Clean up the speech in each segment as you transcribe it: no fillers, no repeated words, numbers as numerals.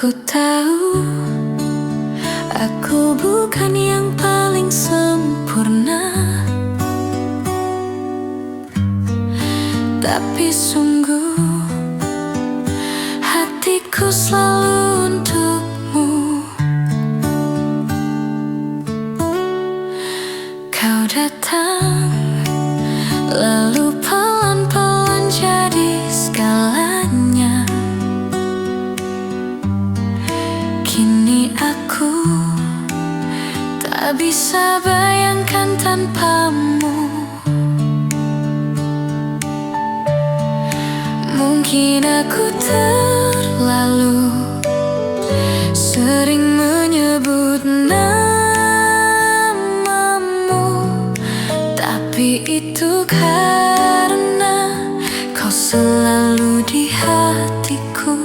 Aku tahu aku bukan yang paling sempurna, tapi sungguh hatiku selalu untukmu. Kau datang lalu pelan-pelan jadi segalanya. Kini aku tak bisa bayangkan tanpamu. Mungkin aku terlalu sering menyebut namamu, tapi itu karena kau selalu di hatiku.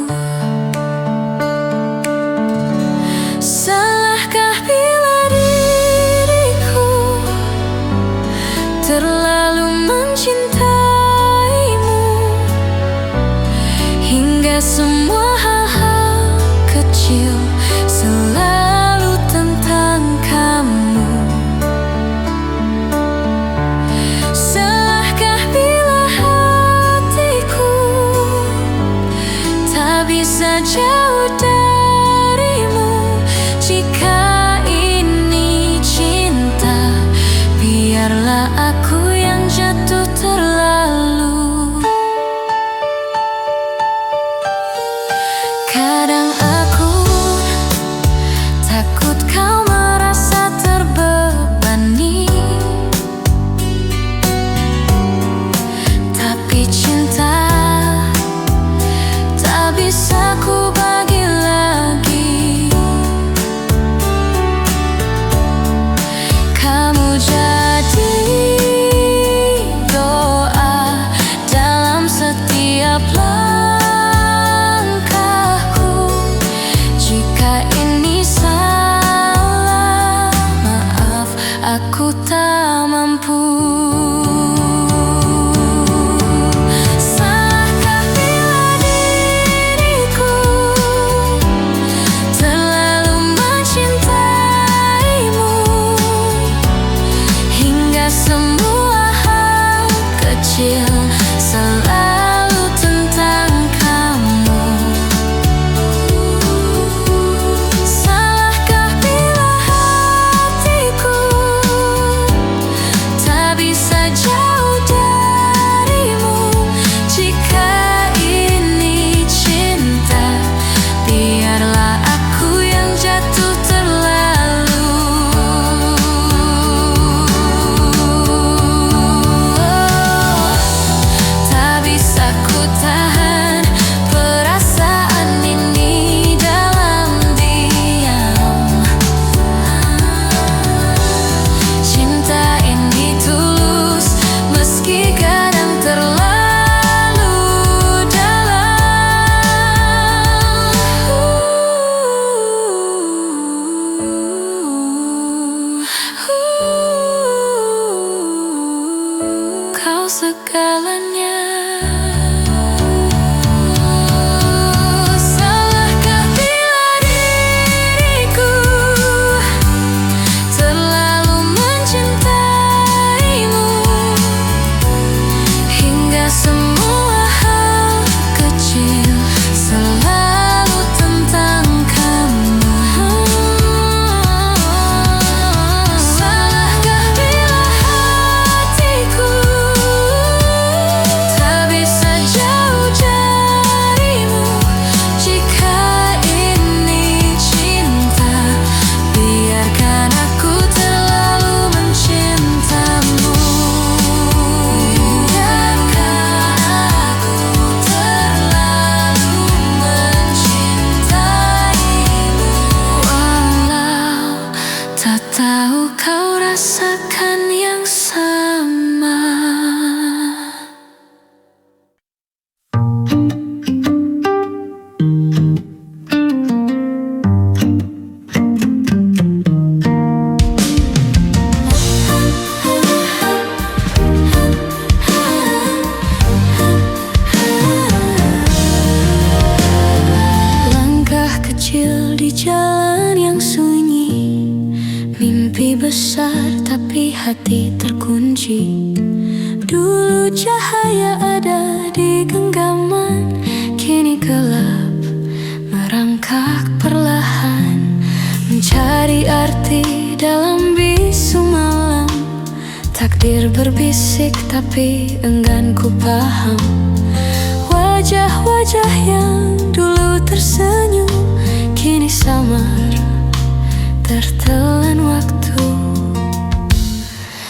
Salahkah bila diriku terlalu mencintaimu, hingga semua hal-hal kecil selalu tentang kamu? Salahkah bila hatiku tak bisa jauh darimu? Jika ini cinta, biarlah aku yang jatuh terlalu. Kadang aku takut kau merasa terbebani, tapi cinta tak bisa ku bagi lagi. Kamu jadi doa dalam setiap langkahku. Jika ini salah, maaf, aku tak mampu. Salahkah bila diriku terlalu mencintaimu, hingga semua hal kecil selalu tentang kamu? Salahkah bila hatiku tak bisa jauh darimu? Jika ini cinta, biarlah aku yang jatuh terlalu. Tak bisa ku tahan perasaan ini dalam diam. Cinta ini tulus meski kadang terlalu dalam. Kau segalanya. hati terkunci. Dulu cahaya ada di genggaman, kini gelap merangkak perlahan, mencari arti dalam bisu malam. Takdir berbisik tapi enggan ku paham. Wajah-wajah yang dulu tersenyum kini samar tertelan waktu.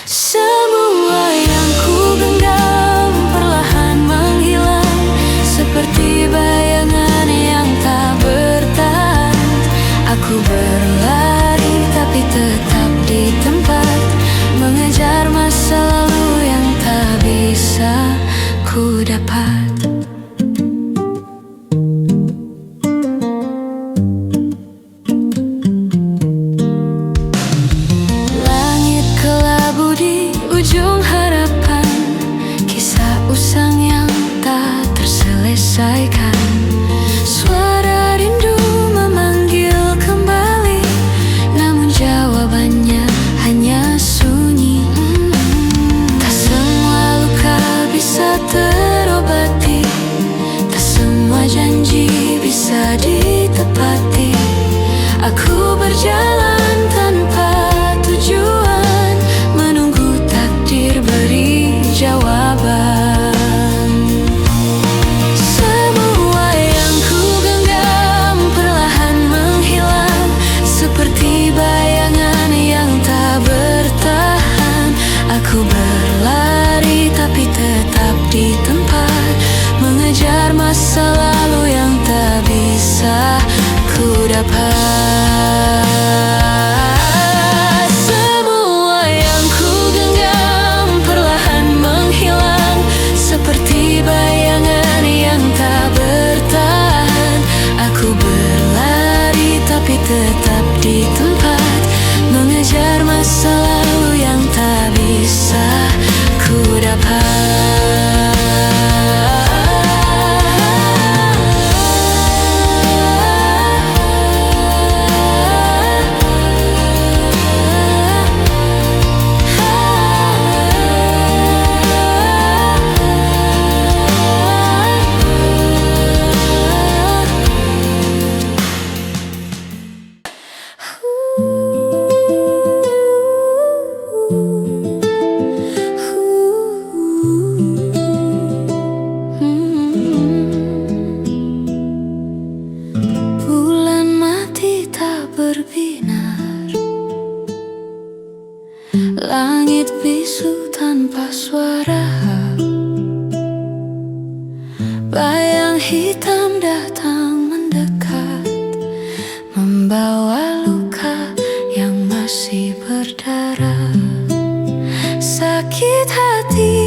Semua yang ku genggam perlahan menghilang, seperti bayangan yang tak bertahan. Aku berlari tapi tetap di tempat, mengejar masa lalu yang tak bisa ku dapat. Ujung harapan, kisah usang yang tak terselesaikan. Suara rindu memanggil kembali, namun jawabannya hanya sunyi. Tak semua luka bisa terobati, tak semua janji bisa ditepati. Aku berjalan tanpa tujuan, menunggu takdir beri jawaban. Semua yang ku genggam perlahan menghilang, seperti bayangan yang tak bertahan. Aku berlari tapi tetap di tempat, mengejar masa lalu yang tak bisa ku dapat. Seperti bayangan yang tak bertahan, aku berlari tapi tetap di tempat, mengejar masa lalu yang tak bisa ku dapat. Langit bisu tanpa suara, bayang hitam datang mendekat, membawa luka yang masih berdarah. Sakit hati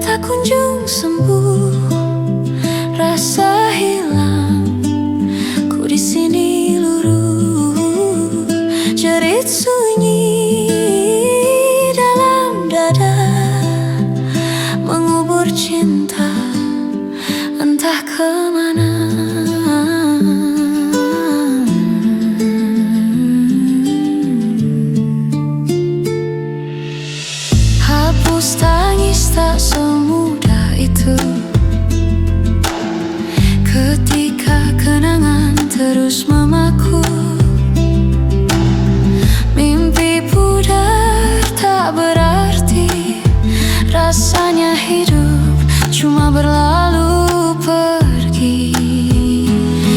tak kunjung sembuh, rasa hilang, ku di sini luruh, jerit sunyi mengubur cinta entah kemana. Hapus tangis tak semudah itu, ketika kenangan terus memaku. Mimpi pudar tak berarti, rasanya hidup cuma berlalu pergi.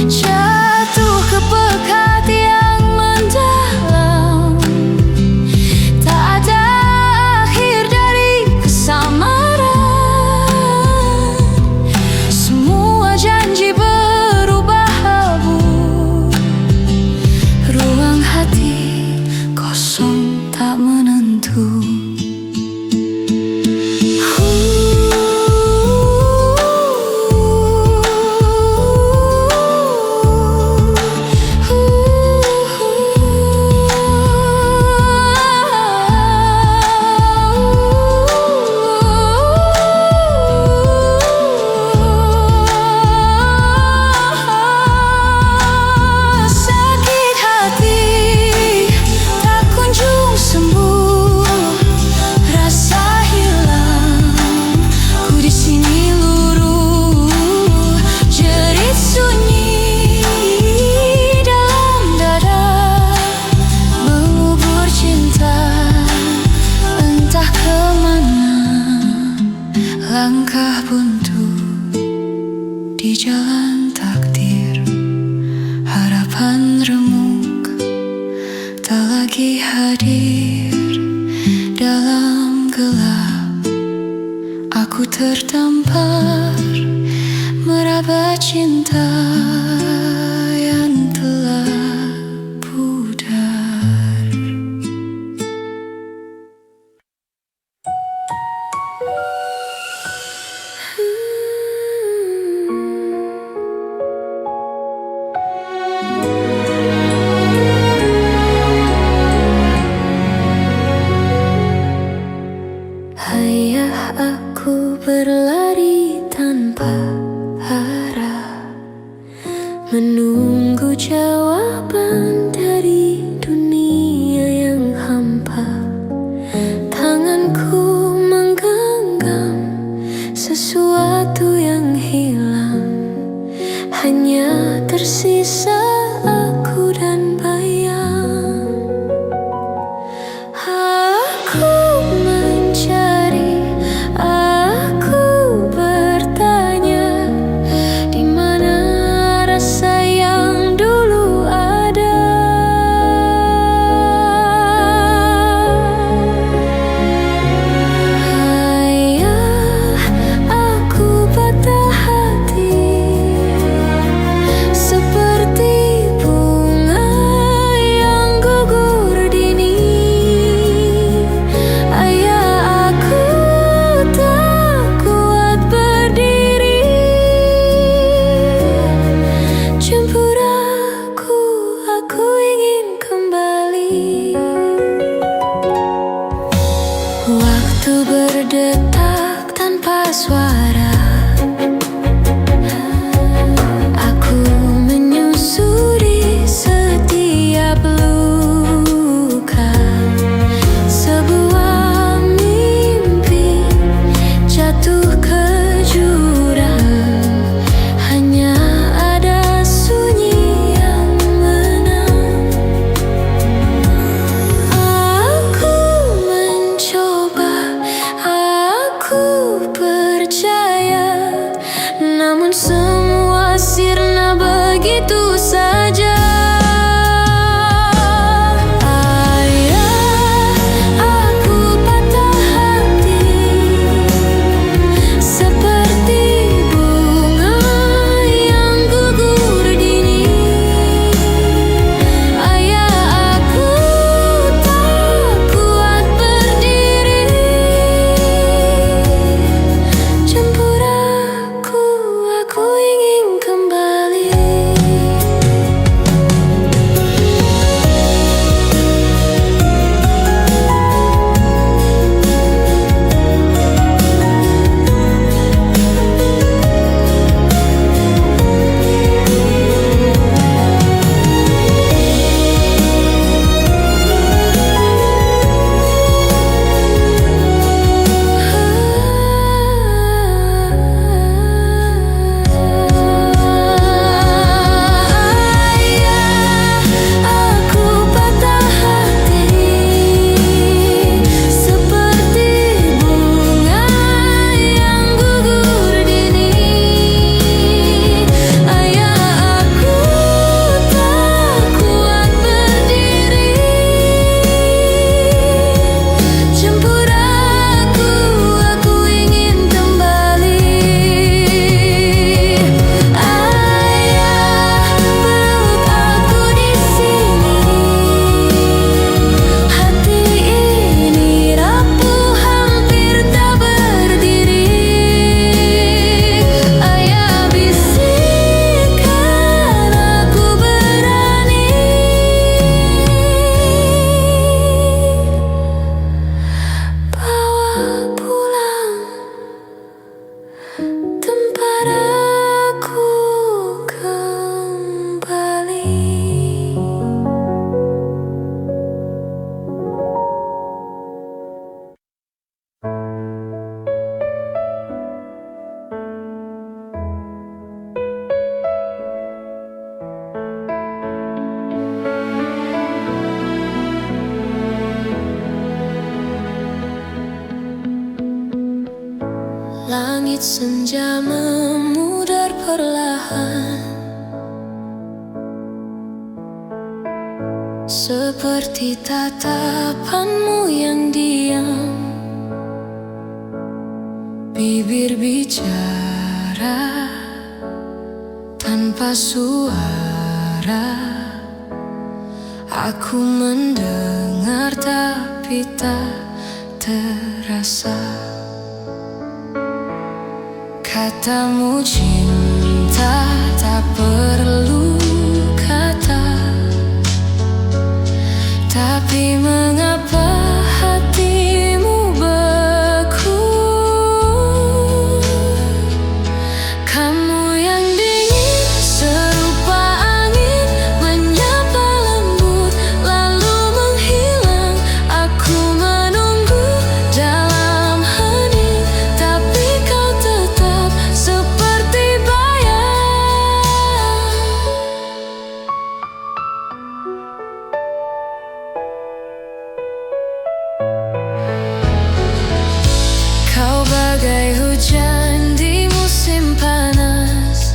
Jatuh ke pekat yang mendalam, tak ada akhir dari kesamaran. Semua janji berubah abu, buntu di jalan takdir. Harapan remuk tak lagi hadir. Dalam gelap aku terdampar, meraba cinta yang telah pudar. Ayah, aku berlari tanpa arah, menunggu jawaban dari dunia yang hampa. Tanganku menggenggam sesuatu yang hilang, hanya tersisa aku dan bayang. Aku mencari, aku bertanya, di mana rasa yang dulu ada. Ayah, aku patah hati, seperti Senja memudar perlahan, seperti tatapanmu yang diam. Bibir bicara tanpa suara, aku mendengar tapi tak terasa. Katamu cinta tak perlu kata, tapi mengapa hatimu beku? Kamu yang dingin serupa angin, menyapa lembut lalu menghilang. Aku menunggu dalam hening, tapi kau tetap seperti bayang. Kau bagai hujan di musim panas,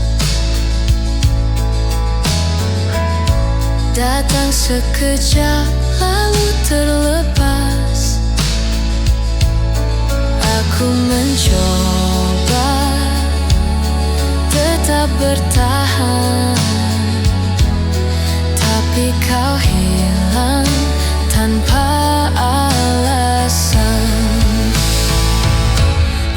datang sekejap lalu terlepas. Aku mencoba tetap bertahan, tapi kau hilang tanpa alasan.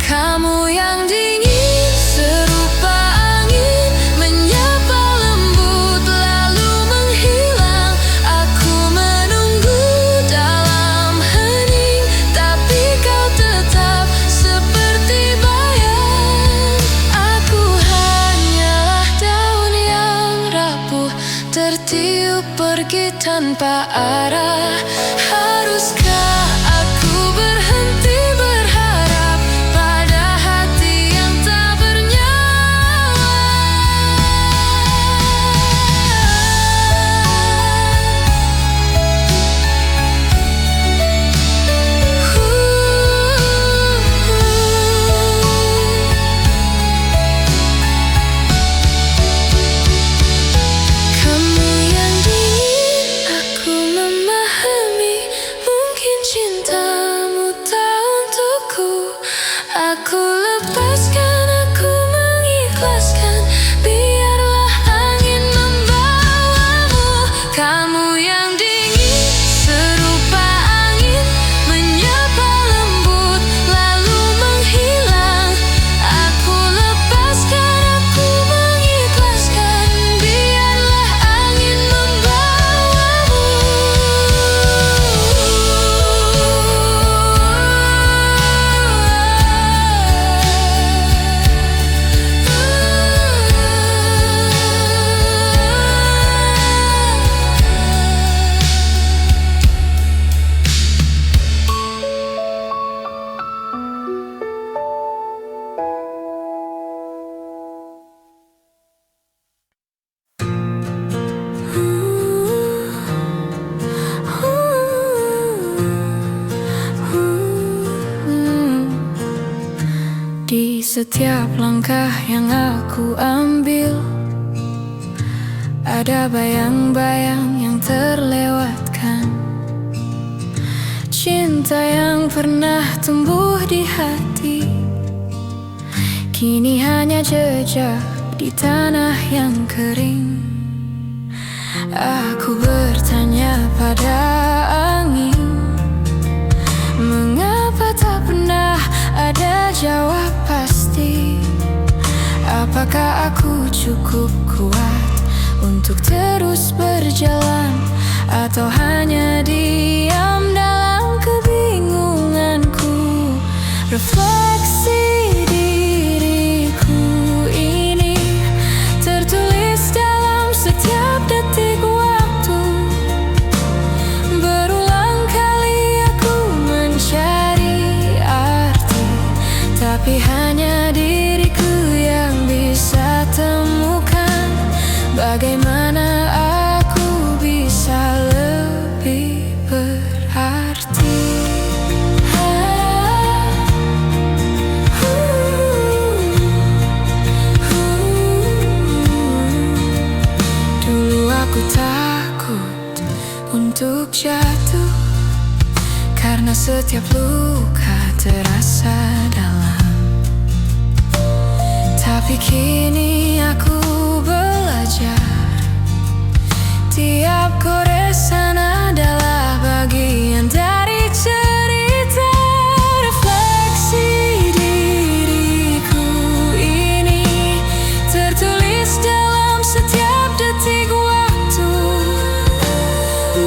Kamu yang dingin serupa angin, menyapa lembut lalu menghilang. Aku menunggu dalam hening, tapi kau tetap seperti bayang. Aku hanyalah daun yang rapuh, tertiup pergi tanpa arah. Haruskah aku berhenti berharap pada hati yang tak bernyawa? Kamu yang dingin, aku memahami. Mungkin cintamu tak untukku. Aku lepaskan, aku mengikhlaskan. Biarlah angin membawamu. Kamu yang dingin serupa angin, menyapa lembut lalu menghilang. Aku lepaskan, aku mengikhlaskan. Biarlah angin membawamu. Di setiap langkah yang aku ambil, ada bayang-bayang yang terlewatkan. Cinta yang pernah tumbuh di hati, kini hanya jejak di tanah yang kering. Aku bertanya pada angin, mengapa tak pernah ada jawab pasti? Apakah aku cukup kuat untuk terus berjalan, atau hanya diam dalam kebingunganku? Refleksi diriku ini tertulis dalam setiap detik waktu. Berulang kali aku mencari arti, tapi hanya diriku yang bisa temukan. Bagaimana aku bisa lebih berarti? karena setiap luka terasa dalam. Tapi kini aku belajar, tiap goresan adalah bagian dari cerita. Refleksi diriku ini tertulis dalam setiap detik waktu.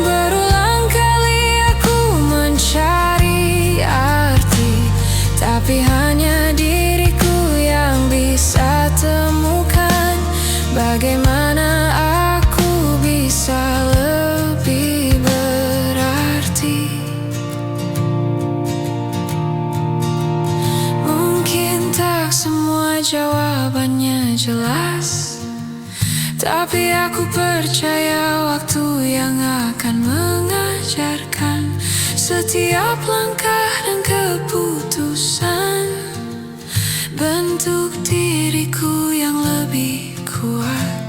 Berulang kali aku mencari arti, tapi hanya diriku yang bisa temukan. Bagaimana aku bisa lebih berarti? Mungkin tak semua jawabannya jelas, tapi aku percaya waktu yang akan mengajarkan. Setiap langkah dan keputusan bentuk diriku yang lebih kuat.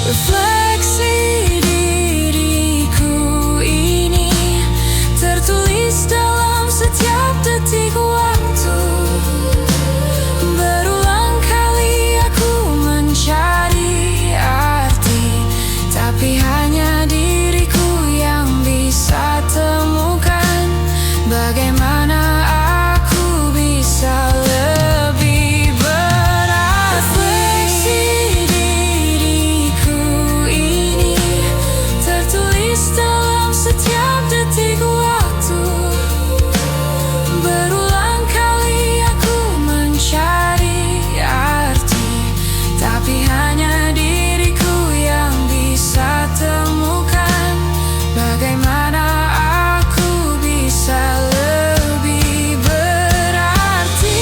Refleksi diriku ini tertulis dalam setiap detik waktu. Berulang kali aku mencari arti, tapi hanya diriku yang bisa temukan. Bagaimana aku bisa lebih berarti? Refleksi diriku ini tertulis dalam setiap detik waktu. Berulang kali aku mencari arti, tapi hanya diriku yang bisa temukan. Bagaimana aku bisa lebih berarti?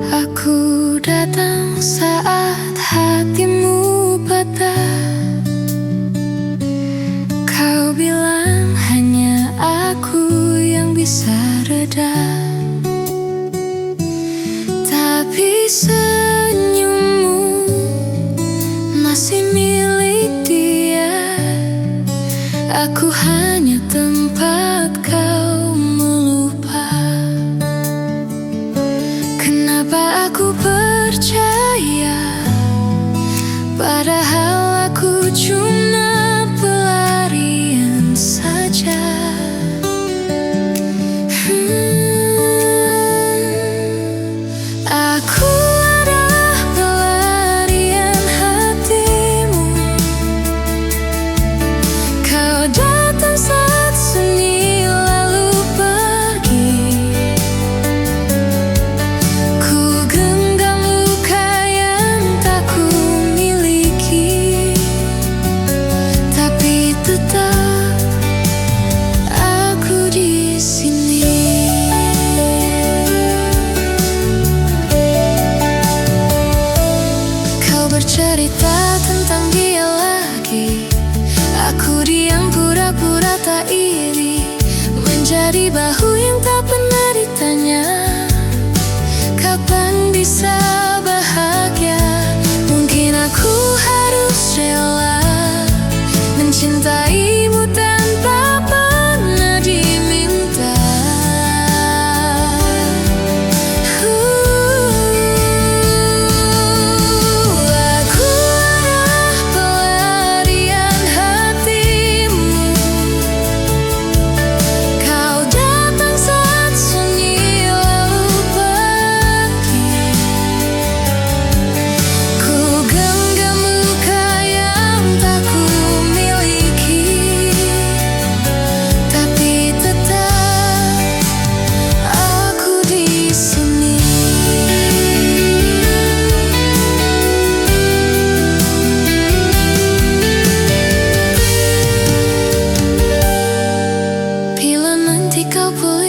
Aku datang saat hatimu patah. Kau bilang hanya aku yang bisa reda, tapi senyummu masih milik dia. Aku hanya tempat kau melupa. Kenapa aku percaya, padahal aku cuma pelarian saja. Aku adalah pelarian hatimu. Kau datang saat sunyi lalu pergi. Ku genggam luka yang tak ku miliki, tapi tetap aku di sini. Kau bercerita tentang dia lagi. Aku diam pura-pura tak iri, menjadi bahu yang tak pernah ditanya. Kapan bisa bahagia? Mungkin aku harus rela mencintaimu tanpa pernah diminta. Aku adalah pelarian hatimu. Kau datang saat sunyi lalu pergi.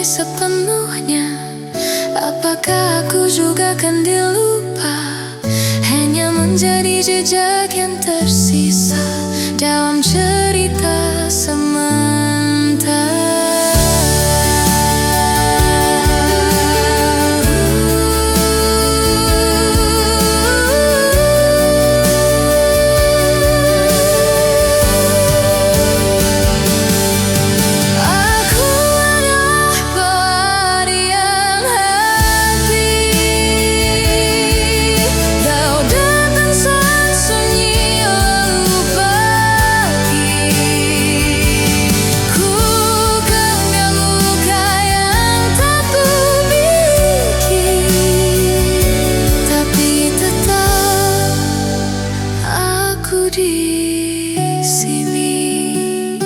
mulai sepenuhnya. Apakah aku juga akan dilupa, hanya menjadi jejak yang tersisa dalam cerita sementara. Di sini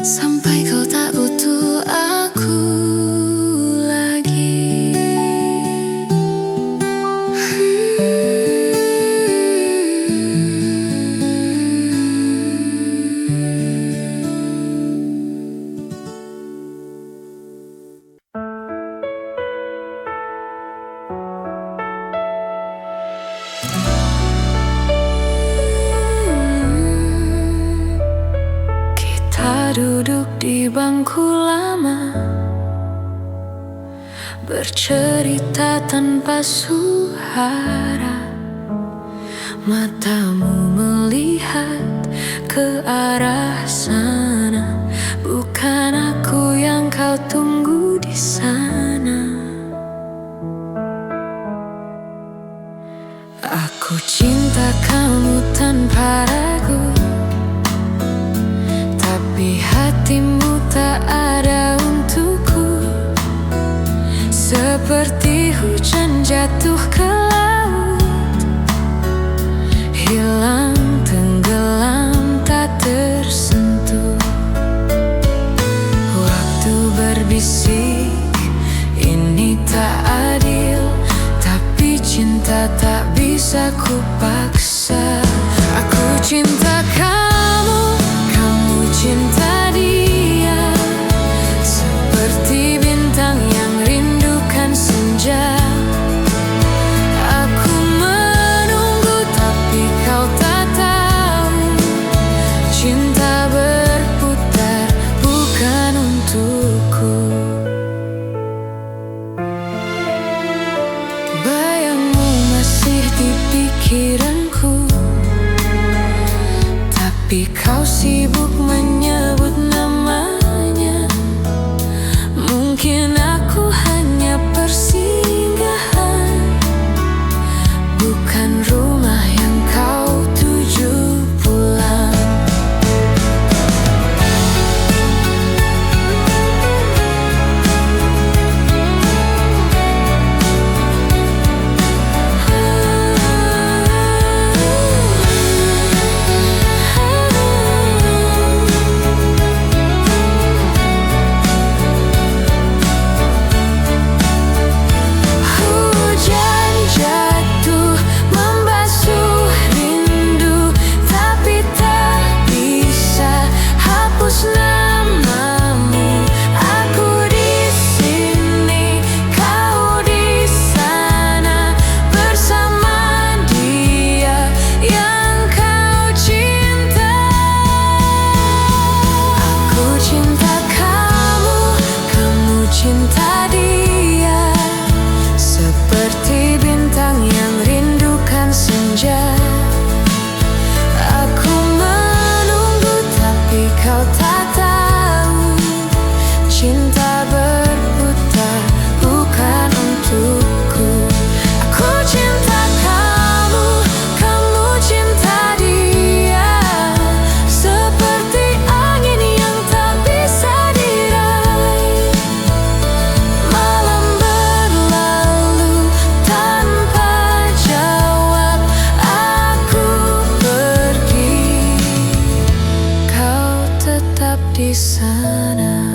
sampai kau tak butuh aku lagi. Duduk di bangku lama, bercerita tanpa suara. Matamu melihat ke arah sana, bukan aku yang kau tunggu di sana. Aku cinta kamu tanpa ragu, tapi hatimu tak ada untukku. Seperti hujan jatuh ke laut, hilang tenggelam tak tersentuh. Waktu berbisik, ini tak adil, tapi cinta tak bisa ku paksa. Aku cinta kamu, cinta dia, seperti bintang yang rindukan senja. Aku menunggu tapi kau tak tahu, cinta berputar bukan untukku. Bayangmu masih di pikiranku, tapi kau sibuk menyebut namanya. Mungkin aku hanya persinggahan, bukan rumah yang kau tuju pulang. Di sana